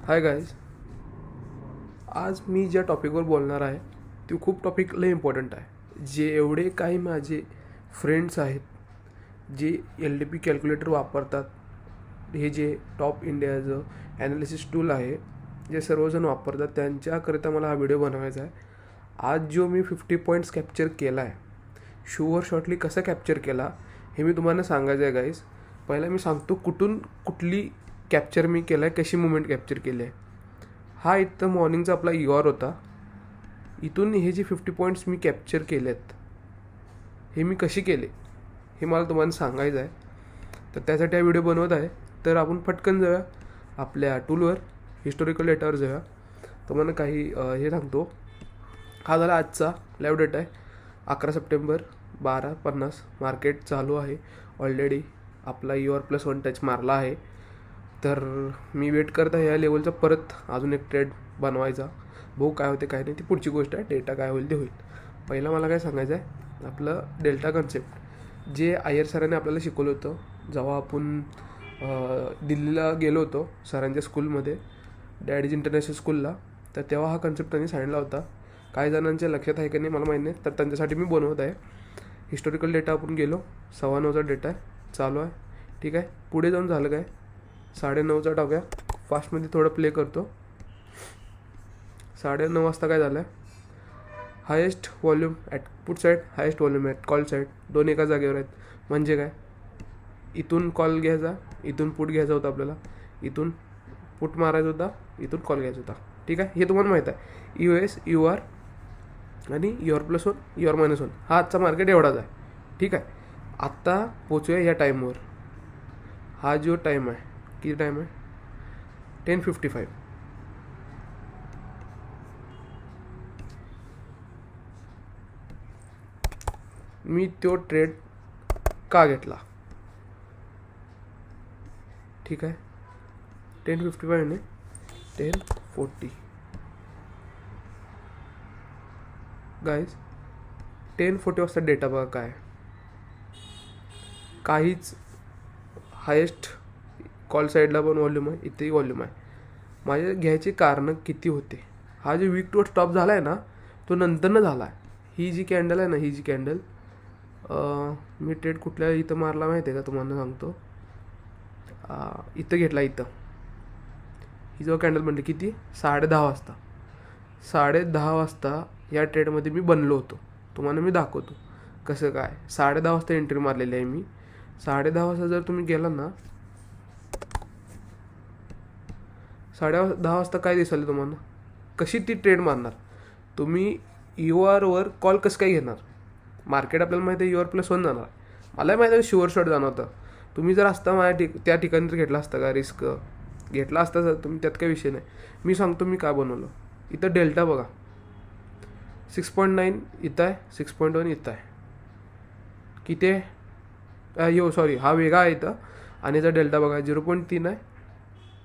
Hi guys, आज मी ज्या टॉपिकवर बोलणार आहे ते खूप टॉपिक लय इम्पॉर्टंट आहे. जे एवढे काही माझे फ्रेंड्स आहेत जे LDP कॅल्क्युलेटर वापरतात, हे जे टॉप इंडियाचं ॲनालिसिस टूल आहे जे सर्वजण वापरतात, त्यांच्याकरिता मला हा व्हिडिओ बनवायचा आहे. आज जो मी 50 पॉईंट्स कॅप्चर केला आहे, शुअर शॉर्टली कसं कॅप्चर केला हे मी तुम्हाला सांगायचं आहे गाईज. पहिला मी सांगतो कुठली कॅप्चर मी केला आहे, कशी मुवमेंट कॅप्चर केली आहे. हा इथं मॉर्निंगचा आपला EOR होता. इथून हे जे 50 पॉईंट्स मी कॅप्चर केले आहेत हे मी कसे केले हे मला तुम्हाला सांगायचं आहे. तर त्यासाठी हा व्हिडिओ बनवत आहे. तर आपण पटकन जाऊया आपल्या टूलवर, हिस्टोरिकल डेटावर जाऊया. तुम्हाला काही हे सांगतो. हा झाला आजचा लाईव्ह डेटा आहे. 11 सप्टेंबर 12:50 मार्केट चालू आहे. ऑलरेडी आपला EOR+1 टच मारला आहे. तर मी वेट करत आहे या लेवलचा परत अजून एक ट्रेड बनवायचा. भाऊ काय होते काय नाही ती पुढची गोष्ट आहे. डेटा काय होईल ते होईल. पहिला मला काय सांगायचं आहे, आपलं डेल्टा कन्सेप्ट जे अय्यर सरांनी आपल्याला शिकवलं होतं जेव्हा आपण दिल्लीला गेलो होतो सरांच्या स्कूलमध्ये, डॅडीज इंटरनॅशनल स्कूलला. तर तेव्हा हा कन्सेप्ट त्यांनी सांगितला होता. काही जणांच्या लक्षात आहे की नाही मला माहीत नाही, तर त्यांच्यासाठी मी बनवत आहे. हिस्टोरिकल डेटा आपण गेलो, 9:15चा डेटा आहे, चालू आहे. ठीक आहे, पुढे जाऊन झालं काय, 9:30चा टाकूया. फास्टमध्ये थोडं प्ले करतो. 9:30 वाजता काय झालं आहे, highest volume at put side, highest volume at call side, दोन एका जागेवर आहेत. म्हणजे काय, इथून कॉल घ्यायचा, इथून पुट घ्यायचा होता आपल्याला, इथून पुट मारायचा होता, इथून कॉल घ्यायचा होता. ठीक आहे, हे तुम्हाला माहीत आहे. US UR आणि EOR+1 EOR-1 हा आजचा मार्केट एवढाच आहे. ठीक आहे, आत्ता पोचूया या टाईमवर. हा जो टाईम आहे, किती टाईम आहे, 10:55. मी तो ट्रेड का घेतला, ठीक आहे. 10:55 ने 10:40 गाईज. 10:40 वाजता डेटा बघा काय, काहीच. हायेस्ट कॉल साईडला पण व्हॉल्यूम आहे, इथेही व्हॉल्यूम आहे. माझे घ्यायचे कारणं किती होते. हा जो वीक टू स्टॉप झाला आहे ना, तो नंतरनं झाला आहे. ही जी कॅन्डल आहे ना, ही जी कॅन्डल मी ट्रेड कुठल्या इथं मारला माहिती आहे का, तुम्हाला सांगतो. इथं घेतला, इथं ही जो कॅन्डल बनली किती, 10:30 वाजता. 10:30 वाजता या ट्रेडमध्ये मी बनलो होतो. तुम्हाला मी दाखवतो कसं काय. 10:30 वाजता एंट्री मारलेली आहे मी. 10:30 वाजता जर तुम्ही गेला ना, 10:30 वाजता काय दिसेल तुम्हाला, कशी ती ट्रेड मारणार तुम्ही. EORवर कॉल कसं काय घेणार. मार्केट आपल्याला माहिती आहे EOR+1 जाणार. मलाही माहिती आहे शुअर शॉट जाणार होतं. तुम्ही जर असता त्या ठिकाणी तर घेतला असता का, रिस्क घेतला असता सर तुम्ही, त्यात काही विषय नाही. मी सांगतो मी काय बनवलं. इथं डेल्टा बघा, 6.9 इथं आहे, 6.1 इथं आहे. किती आहे, सॉरी हा वेगळा आहे इथं. आणि याचा डेल्टा बघा 0.3 आहे,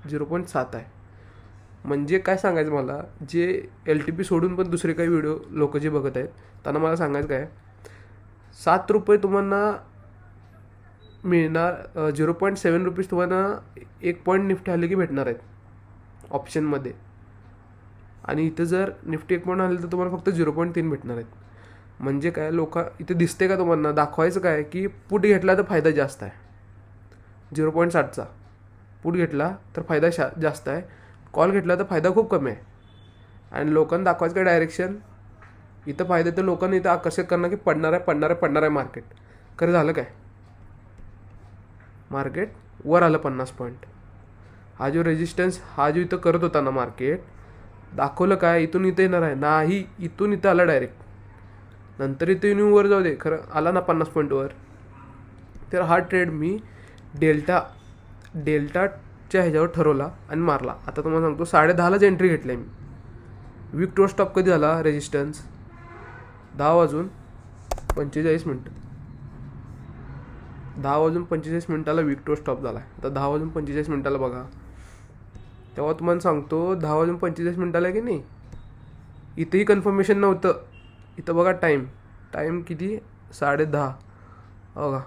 0.7 आहे. म्हणजे काय सांगायचं मला, जे LTP सोडून पण दुसरे काही व्हिडिओ लोक जे बघत आहेत त्यांना मला सांगायचं काय, ₹7 तुम्हाला मिळणार. 0.7 रुपीज तुम्हाला 1 पॉईंट निफ्टी आले की भेटणार आहेत ऑप्शनमध्ये. आणि इथं जर निफ्टी 1 पॉईंट आले तर तुम्हाला फक्त 0.3 भेटणार आहेत. म्हणजे काय, लोक इथे दिसते का तुम्हाला, दाखवायचं काय की पुट घेतला तर फायदा जास्त आहे. 0.7चा पुट घेतला तर फायदा जास्त आहे, कॉल घेतला तर फायदा खूप कमी आहे. आणि लोकांना दाखवायचं काय, डायरेक्शन इथं फायदा, तर लोकांना इथं आकर्षित करणं की पडणार आहे मार्केट. खरं झालं काय, मार्केट वर आलं 50 पॉईंट. हा जो रेजिस्टन्स हा जो इथं करत होता ना मार्केट, दाखवलं काय इथून इथं येणार आहे, नाही इथून इथं आला डायरेक्ट. नंतर इथं येऊन वर जाऊ दे, खरं आला ना 50 पॉईंटवर. तर हा ट्रेड मी डेल्टाच्या ह्याच्यावर ठरवला आणि मारला. आता तुम्हाला सांगतो 10:30लाच एंट्री घेतली आहे मी. वीक टू स्टॉप कधी झाला, रेजिस्टन्स 10:45. 10:45 वीक टू स्टॉप झाला. आता 10:45 बघा, तेव्हा तुम्हाला सांगतो 10:45 की नाही, इथंही कन्फर्मेशन नव्हतं. इथं बघा टाईम किती, 10:30 बघा,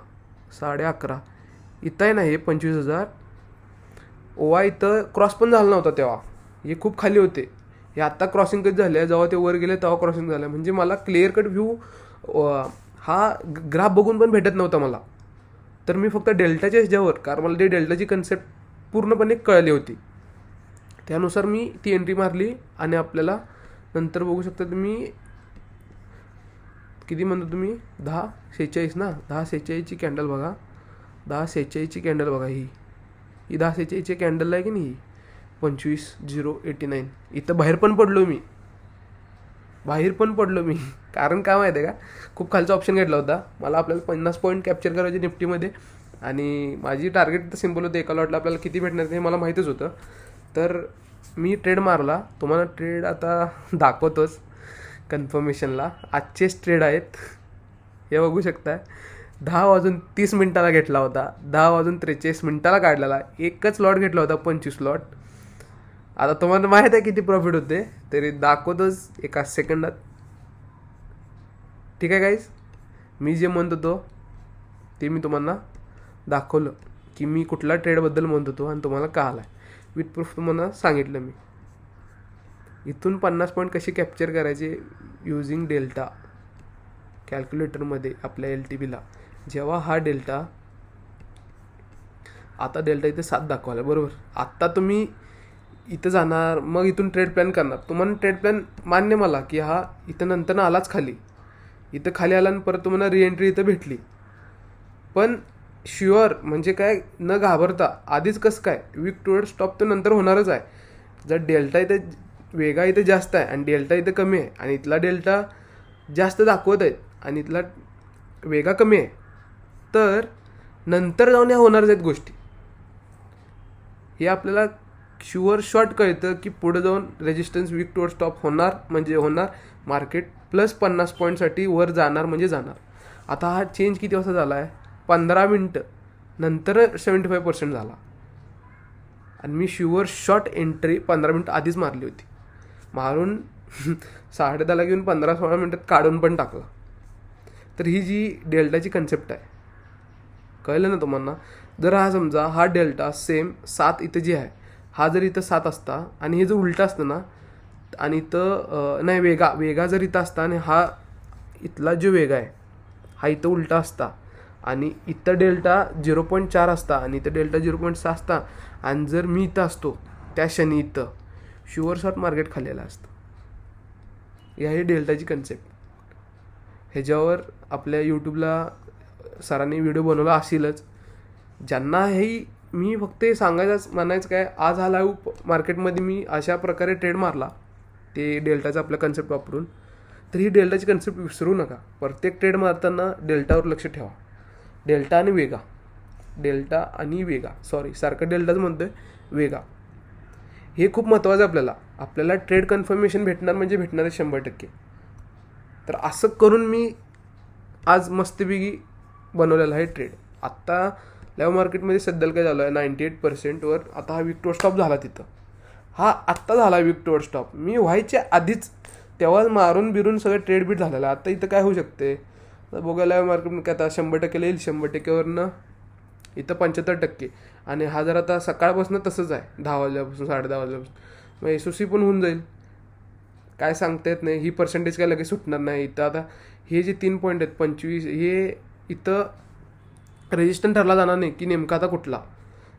11:30. इथं आहे ना हे 25,000 ओवा इथं क्रॉस पण झाला नव्हता तेव्हा. हे खूप खाली होते, हे आत्ता क्रॉसिंग कधी झाले, जेव्हा ते वर गेले तेव्हा क्रॉसिंग झालं. म्हणजे मला क्लिअर कट व्ह्यू हा ग्राफ बघून पण भेटत नव्हता मला. तर मी फक्त डेल्टाच्या ह्याच्यावर, कारण मला ती डेल्टाची कन्सेप्ट पूर्णपणे कळली होती, त्यानुसार मी ती एंट्री मारली. आणि आपल्याला नंतर बघू शकता तुम्ही, किती म्हणतो तुम्ही, 10.46 ना, 10.46ची कॅन्डल बघा, 10.46ची कॅन्डल बघा, ही 10.46ची कॅन्डल आहे की नाही, 25.089. इथं बाहेर पण पडलो मी कारण काय माहिती आहे का, खूप खालचा ऑप्शन घेतला होता. मला आपल्याला 50 पॉईंट कॅप्चर करायचे निफ्टीमध्ये, आणि माझी टार्गेट तर सिम्पल होतं, एका लॉटला आपल्याला किती भेटणार ते मला माहीतच होतं. तर मी ट्रेड मारला. तुम्हाला ट्रेड आता दाखवतोच कन्फर्मेशनला. आजचेच ट्रेड आहेत, हे बघू शकताय. 10:30 घेतला होता, 10:43 काढलेला. एकच लॉट घेतला होता, 25 लॉट. आता तुम्हाला माहीत आहे किती प्रॉफिट होते, तरी दाखवतोच एका सेकंदात. ठीक आहे गाईज, मी जे म्हणत होतो ते मी तुम्हाला दाखवलं, की मी कुठल्या ट्रेडबद्दल म्हणत होतो आणि तुम्हाला का आला आहे. विथ प्रूफ तुम्हाला सांगितलं मी. इथून 50 पॉईंट कसे कॅप्चर करायचे युजिंग डेल्टा कॅल्क्युलेटरमध्ये आपल्या LTPला. जेव्हा हा डेल्टा, आता डेल्टा इथे 7 दाखवायला, बरोबर. आत्ता तुम्ही इथं जाणार, मग इथून ट्रेड प्लॅन करणार. तुम्हाला ट्रेड प्लॅन मान्य मला, की हा इथं नंतर आलाच खाली, इथं खाली आला आणि परत तुम्हाला रिएंट्री इथं भेटली. पण शुअर म्हणजे काय, न घाबरता आधीच कसं काय वीक टुवर्ड स्टॉप तर नंतर होणारच आहे. जर डेल्टा इथे वेगा इथे जास्त आहे आणि डेल्टा इथे कमी आहे, आणि इथला डेल्टा जास्त दाखवत आहेत आणि इथला वेगा कमी आहे, तर नंतर जाऊन ह्या होणारच आहेत गोष्टी. हे आपल्याला शुअर शॉर्ट कळतं की पुढे जाऊन रेजिस्टन्स वीक टुवर्ड स्टॉप होणार म्हणजे होणार, मार्केट प्लस 50 पॉईंटसाठी वर जाणार म्हणजे जाणार. आता हा चेंज किती वाजता झाला आहे, 15 मिनटं नंतर 75% झाला. आणि मी शुअर शॉर्ट एंट्री 15 मिनटं आधीच मारली होती, मारून 10:30ला घेऊन 15-16 मिनटात काढून पण टाकला. तर ही जी डेल्टाची कन्सेप्ट आहे, कळलं ना तुम्हाला. जर हा समजा हा डेल्टा सेम 7 इथं जे आहे, हा जर इथं 7 असता आणि हे जर उलटा असतं ना, आणि इथं नाही वेगा जर इथं असता आणि हा इथला जो वेगा आहे हा इथं उलटा असता, आणि इथं डेल्टा 0.4 असता आणि इथं डेल्टा 0.6 असता, आणि जर मी इथं असतो त्या क्षणी इथं शुअर शॉर्ट मार्केट खाल्लेलं असतं. ही आहे डेल्टाची कन्सेप्ट. ह्याच्यावर आपल्या यूट्यूबला सरांनी व्हिडिओ बनवला असेलच. ज्यांना हे मी फक्त हे सांगायचं म्हणायचं काय, आज हा लाईव्ह मार्केटमध्ये मी अशा प्रकारे ट्रेड मारला ते डेल्टाचा आपला कन्सेप्ट वापरून. तर ही डेल्टाची कन्सेप्ट विसरू नका. प्रत्येक ट्रेड मारताना डेल्टावर लक्ष ठेवा. डेल्टा आणि वेगा सारखं डेल्टाच म्हणतोय, वेगा हे खूप महत्त्वाचं आहे. आपल्याला ट्रेड कन्फर्मेशन भेटणार म्हणजे भेटणार आहे 100%. तर असं करून मी आज मस्तपैकी बनवलेला आहे ट्रेड. आत्ता लाईव्ह मार्केटमध्ये सध्याला काय झालं आहे, 98%वर. आता हा वीक टुवर्ड स्टॉप झाला तिथं, हा आत्ता झाला वीक टुवर्ड स्टॉप. मी व्हायच्या आधीच तेव्हा मारून बिरून सगळं ट्रेड बीट झालेलं. आता इथं काय होऊ शकते, तर बघा लाईव्ह मार्केट काय आता 100% येईल, 100%वरनं इथं 75%. आणि हा जर आता सकाळपासून तसंच आहे, 10 वाजल्यापासून 10:30 वाजल्यापासून, मग SOC पण होऊन जाईल, काय सांगता येत नाही. ही पर्सेंटेज काय लगेच सुटणार नाही. इथं आता हे जे 3 पॉईंट आहेत 25, हे इथं रेजिस्टन्स ठरला जाणार नाही की नेमका आता कुठला.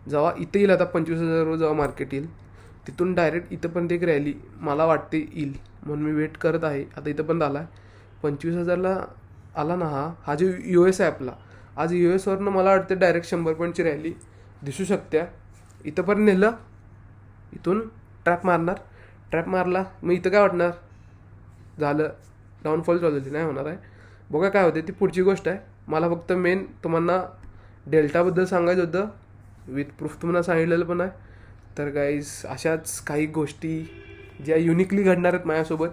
जेव्हा इथं येईल आता 25,000 जेव्हा मार्केट येईल, तिथून डायरेक्ट इथंपर्यंत एक रॅली मला वाटते येईल, म्हणून मी वेट करत आहे. आता इथं पण आला आहे 25,000ला आला ना. हा जो US आहे आपला, आज US वरनं मला वाटतं डायरेक्ट 100 पॉईंटची रॅली दिसू शकते. इथंपर्यंत नेलं, इथून ट्रॅप मारला, मग इथं काय वाटणार, झालं डाऊनफॉल चालू झाली, नाही होणार आहे. बघा काय होते ती पुढची गोष्ट आहे. मला फक्त मेन तुम्हाला डेल्टाबद्दल सांगायचं होतं, विथ प्रूफ तुम्हाला सांगितलेलं पण आहे. तर गाईज अशाच काही गोष्टी ज्या युनिकली घडणार आहेत माझ्यासोबत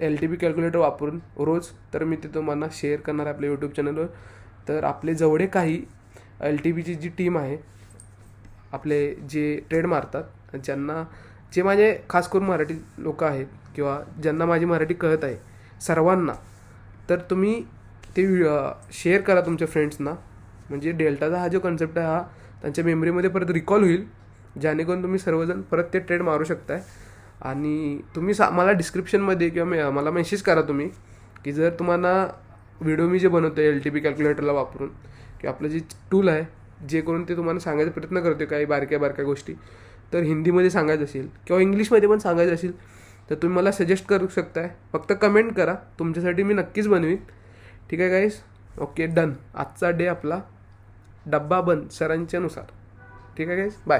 LTP कॅल्क्युलेटर वापरून रोज, तर मी ते तुम्हाला शेअर करणार आहे आपल्या यूट्यूब चॅनलवर. तर आपले जेवढे काही LTPची जी टीम आहे, आपले जे ट्रेड मारतात, जे माझे खास करून मराठी लोक आहेत किंवा ज्यांना माझी मराठी कळत आहे सर्वांना, तर तुम्ही ते शेअर करा तुमच्या फ्रेंड्सना. म्हणजे डेल्टाचा हा जो कन्सेप्ट आहे हा त्यांच्या मेमरीमध्ये परत रिकॉल होईल. जेणेकरून तुम्ही सर्वजण परत ते ट्रेड मारू शकताय. आणि तुम्ही मला डिस्क्रिप्शनमध्ये किंवा मला मेसेज करा तुम्ही, की जर तुम्हाला व्हिडिओ मी जे बनवतो LTP कॅल्क्युलेटरला वापरून, की आपलं जे टूल आहे जे करून ते तुम्हाला सांगायचा प्रयत्न करतो काही बारक्या बारक्या गोष्टी, तर हिंदीमध्ये सांगायचं असेल किंवा इंग्लिशमध्ये पण सांगायचं असेल तर तुम्ही मला सजेस्ट करू शकताय. फक्त कमेंट करा, तुमच्यासाठी मी नक्कीच बनवीन. ठीक आहे गाईस, ओके डन. आजचा डे आपला डब्बा बंद सरांच्या नुसार. ठीक आहे गाईस, बाय.